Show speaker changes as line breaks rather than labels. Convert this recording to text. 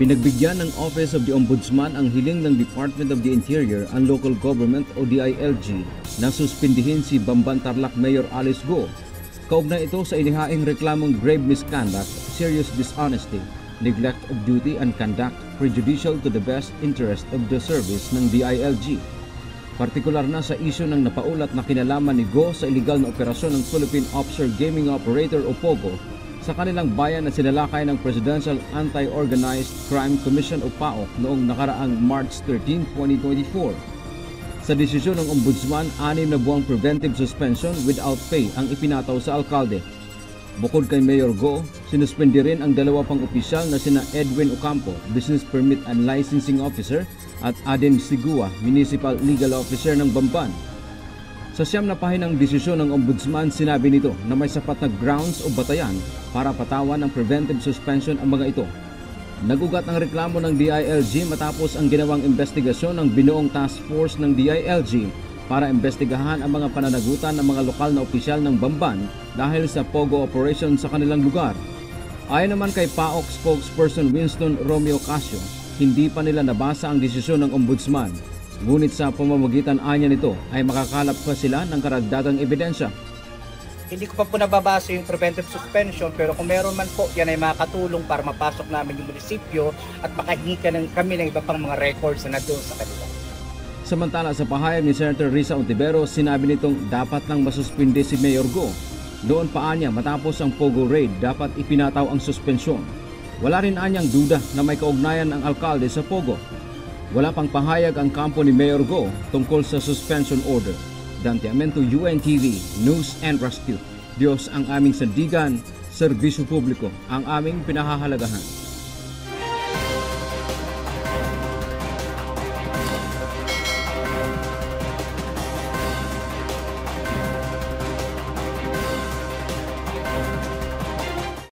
Pinagbigyan ng Office of the Ombudsman ang hiling ng Department of the Interior and Local Government o DILG na suspindihin si Bamban Tarlac Mayor Alice Go. Kaugnay ito sa inihaing reklamong grave misconduct, serious dishonesty, neglect of duty and conduct prejudicial to the best interest of the service ng DILG. Partikular na sa isyu ng napaulat na kinalaman ni Go sa iligal na operasyon ng Philippine Offshore Gaming Operator o POGO sa kanilang bayan na sinalakay ng Presidential Anti-Organized Crime Commission o PAOC noong nakaraang March 13, 2024. Sa desisyon ng Ombudsman, 6 na buwang preventive suspension without pay ang ipinataw sa alkalde. Bukod kay Mayor Go, sinuspindi rin ang 2 pang opisyal na sina Edwin Ocampo, Business Permit and Licensing Officer, at Aden Sigua, Municipal Legal Officer ng Bamban. Sa 9 na pahinang desisyon ng Ombudsman, sinabi nito na may sapat na grounds o batayan para patawan ng preventive suspension ang mga ito. Nagugat ang reklamo ng DILG matapos ang ginawang investigasyon ng binuong task force ng DILG para investigahan ang mga pananagutan ng mga lokal na opisyal ng Bamban dahil sa POGO operation sa kanilang lugar. Ayon naman kay PAOK spokesperson Winston Romeo Casio, hindi pa nila nabasa ang desisyon ng Ombudsman. Ngunit sa pamamagitan anya nito ay makakalap pa sila ng karagdagang ebidensya.
Hindi ko pa po nababasa yung preventive suspension, pero kung meron man po, yan ay makakatulong para mapasok namin yung munisipyo at makahingi kami ng iba pang mga records na doon sa kanila.
Samantala sa pahayag ni Senator Risa Ontiveros, sinabi nitong dapat nang masuspindi si Mayor Go. Doon pa anya matapos ang POGO raid, dapat ipinataw ang suspensyon. Wala rin anyang duda na may kaugnayan ang alkalde sa POGO. Wala pang pahayag ang kampo ni Mayor Go tungkol sa suspension order. Dante Amento, UNTV, News and Rescue. Diyos ang aming sandigan, serbisyo publiko ang aming pinahahalagahan.